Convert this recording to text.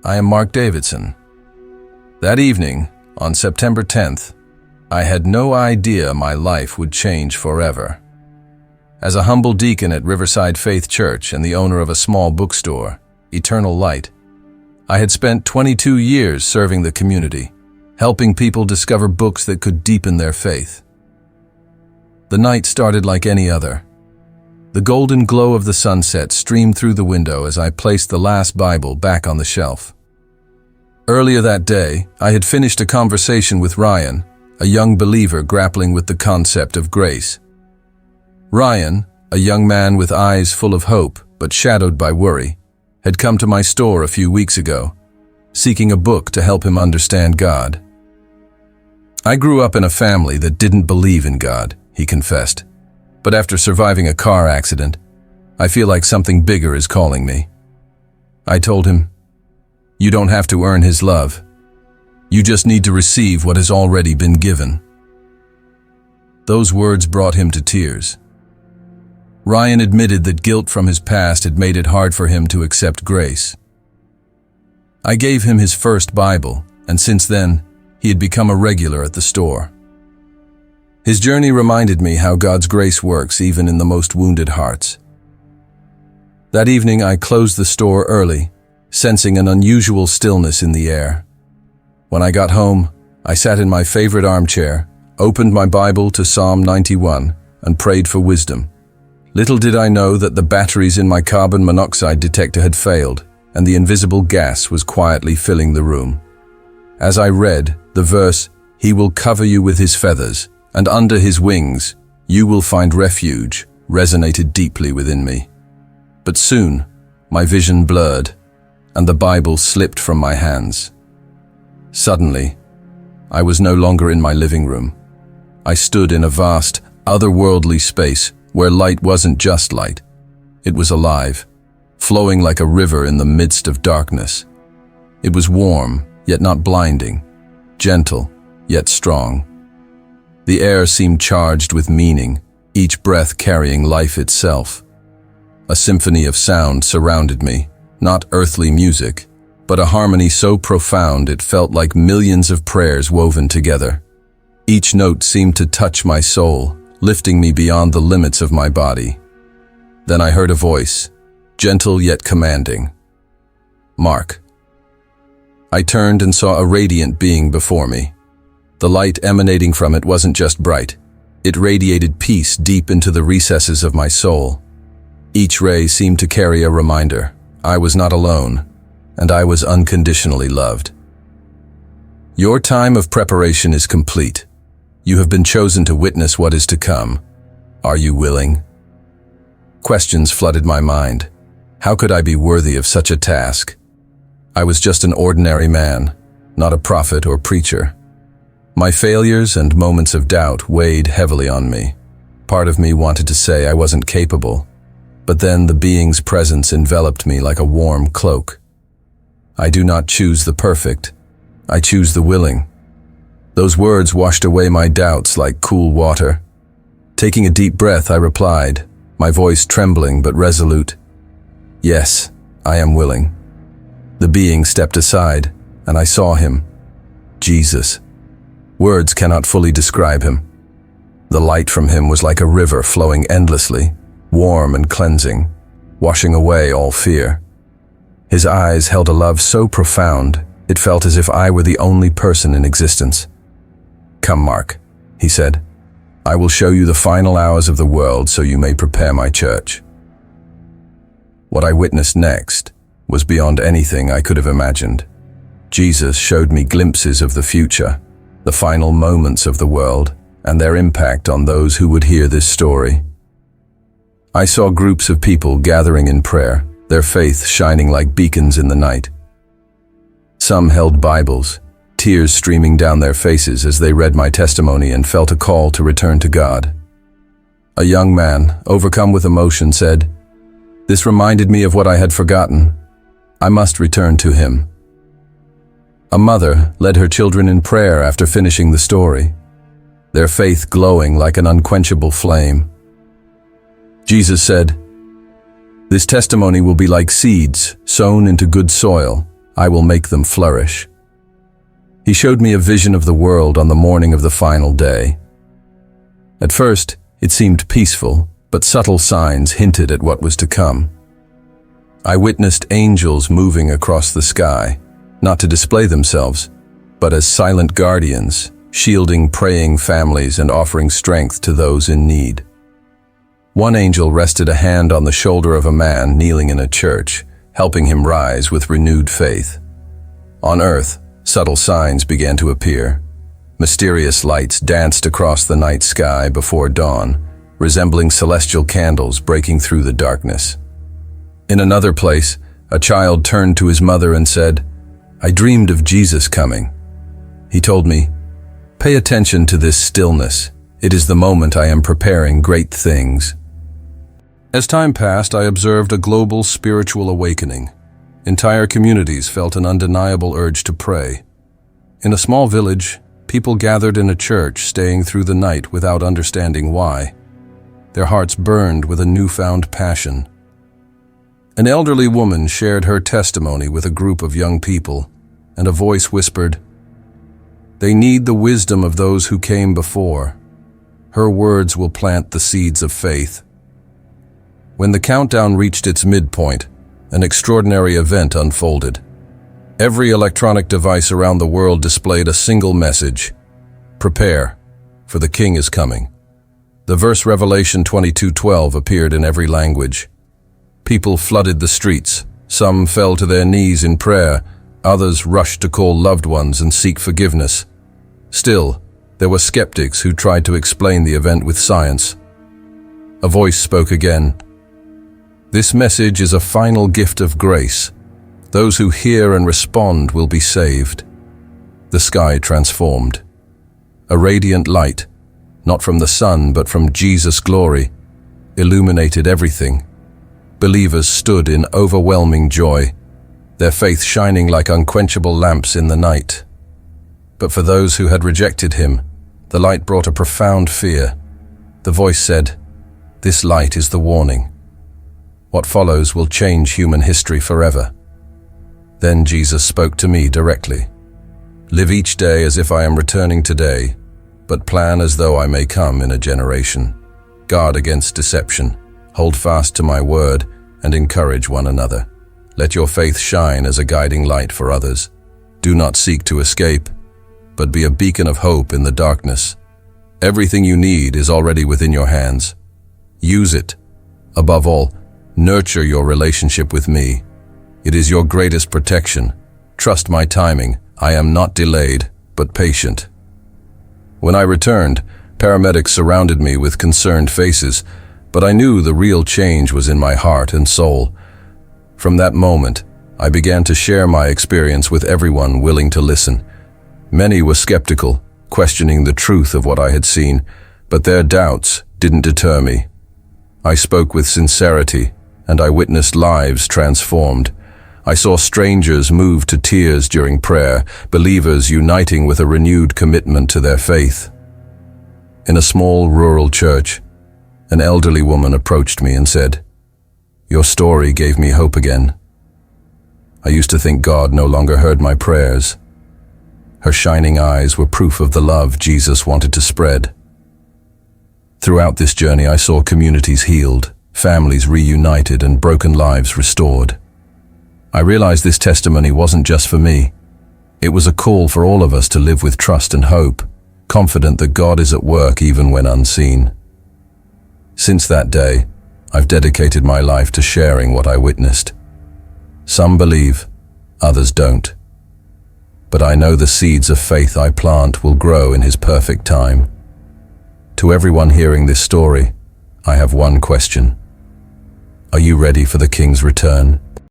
I am Mark Davidson. That evening, on September 10th, I had no idea my life would change forever. As a humble deacon at Riverside Faith Church and the owner of a small bookstore, Eternal Light, I had spent 22 years serving the community, helping people discover books that could deepen their faith. The night started like any other. The golden glow of the sunset streamed through the window as I placed the last Bible back on the shelf. Earlier that day, I had finished a conversation with Ryan, a young believer grappling with the concept of grace. Ryan, a young man with eyes full of hope but shadowed by worry, had come to my store a few weeks ago, seeking a book to help him understand God. I grew up in a family that didn't believe in God, he confessed. But after surviving a car accident, I feel like something bigger is calling me. I told him, "You don't have to earn His love. You just need to receive what has already been given." Those words brought him to tears. Ryan admitted that guilt from his past had made it hard for him to accept grace. I gave him his first Bible, and since then, he had become a regular at the store. His journey reminded me how God's grace works even in the most wounded hearts. That evening, I closed the store early, sensing an unusual stillness in the air. When I got home, I sat in my favorite armchair, opened my Bible to Psalm 91, and prayed for wisdom. Little did I know that the batteries in my carbon monoxide detector had failed, and the invisible gas was quietly filling the room. As I read, the verse, "He will cover you with His feathers, and under His wings you will find refuge," resonated deeply within me. But soon, my vision blurred, and the Bible slipped from my hands. Suddenly, I was no longer in my living room. I stood in a vast, otherworldly space where light wasn't just light. It was alive, flowing like a river in the midst of darkness. It was warm, yet not blinding, gentle, yet strong. The air seemed charged with meaning, each breath carrying life itself. A symphony of sound surrounded me, not earthly music, but a harmony so profound it felt like millions of prayers woven together. Each note seemed to touch my soul, lifting me beyond the limits of my body. Then I heard a voice, gentle yet commanding. "Mark." I turned and saw a radiant being before me. The light emanating from it wasn't just bright. It radiated peace deep into the recesses of my soul. Each ray seemed to carry a reminder. I was not alone, and I was unconditionally loved. Your time of preparation is complete. You have been chosen to witness what is to come. Are you willing? Questions flooded my mind. How could I be worthy of such a task? I was just an ordinary man, not a prophet or preacher. My failures and moments of doubt weighed heavily on me. Part of me wanted to say I wasn't capable, but then the being's presence enveloped me like a warm cloak. I do not choose the perfect, I choose the willing. Those words washed away my doubts like cool water. Taking a deep breath, I replied, my voice trembling but resolute. "Yes, I am willing." The being stepped aside, and I saw Him. Jesus. Words cannot fully describe Him. The light from Him was like a river flowing endlessly, warm and cleansing, washing away all fear. His eyes held a love so profound, it felt as if I were the only person in existence. "Come, Mark," He said. "I will show you the final hours of the world so you may prepare my church." What I witnessed next was beyond anything I could have imagined. Jesus showed me glimpses of the future, the final moments of the world, and their impact on those who would hear this story. I saw groups of people gathering in prayer, their faith shining like beacons in the night. Some held Bibles, tears streaming down their faces as they read my testimony and felt a call to return to God. A young man, overcome with emotion, said, "This reminded me of what I had forgotten. I must return to Him." A mother led her children in prayer after finishing the story, their faith glowing like an unquenchable flame. Jesus said, "This testimony will be like seeds sown into good soil. I will make them flourish. He showed me a vision of the world on the morning of the final day. At first, it seemed peaceful, but subtle signs hinted at what was to come. I witnessed angels moving across the sky, not to display themselves, but as silent guardians, shielding praying families and offering strength to those in need. One angel rested a hand on the shoulder of a man kneeling in a church, helping him rise with renewed faith. On earth, subtle signs began to appear. Mysterious lights danced across the night sky before dawn, resembling celestial candles breaking through the darkness. In another place, a child turned to his mother and said, "I dreamed of Jesus coming." He told me, "Pay attention to this stillness. It is the moment I am preparing great things." As time passed, I observed a global spiritual awakening. Entire communities felt an undeniable urge to pray. In a small village, people gathered in a church, staying through the night without understanding why. Their hearts burned with a newfound passion. An elderly woman shared her testimony with a group of young people, and a voice whispered, "They need the wisdom of those who came before. Her words will plant the seeds of faith." When the countdown reached its midpoint, an extraordinary event unfolded. Every electronic device around the world displayed a single message: "Prepare, for the King is coming." The verse Revelation 22:12 appeared in every language. People flooded the streets. Some fell to their knees in prayer. Others rushed to call loved ones and seek forgiveness. Still, there were skeptics who tried to explain the event with science. A voice spoke again. "This message is a final gift of grace. Those who hear and respond will be saved." The sky transformed. A radiant light, not from the sun but from Jesus' glory, illuminated everything. Believers stood in overwhelming joy, their faith shining like unquenchable lamps in the night. But for those who had rejected him, the light brought a profound fear. The voice said, "This light is the warning. What follows will change human history forever." Then Jesus spoke to me directly. "Live each day as if I am returning today, but plan as though I may come in a generation. Guard against deception. Hold fast to my word and encourage one another. Let your faith shine as a guiding light for others. Do not seek to escape, but be a beacon of hope in the darkness. Everything you need is already within your hands. Use it. Above all, nurture your relationship with me. It is your greatest protection. Trust my timing. I am not delayed, but patient." When I returned, paramedics surrounded me with concerned faces, but I knew the real change was in my heart and soul. From that moment, I began to share my experience with everyone willing to listen. Many were skeptical, questioning the truth of what I had seen, but their doubts didn't deter me. I spoke with sincerity, and I witnessed lives transformed. I saw strangers moved to tears during prayer, believers uniting with a renewed commitment to their faith. In a small rural church, an elderly woman approached me and said, "Your story gave me hope again. I used to think God no longer heard my prayers." Her shining eyes were proof of the love Jesus wanted to spread. Throughout this journey, I saw communities healed, families reunited, and broken lives restored. I realized this testimony wasn't just for me. It was a call for all of us to live with trust and hope, confident that God is at work even when unseen. Since that day, I've dedicated my life to sharing what I witnessed. Some believe, others don't. But I know the seeds of faith I plant will grow in His perfect time. To everyone hearing this story, I have one question. Are you ready for the King's return?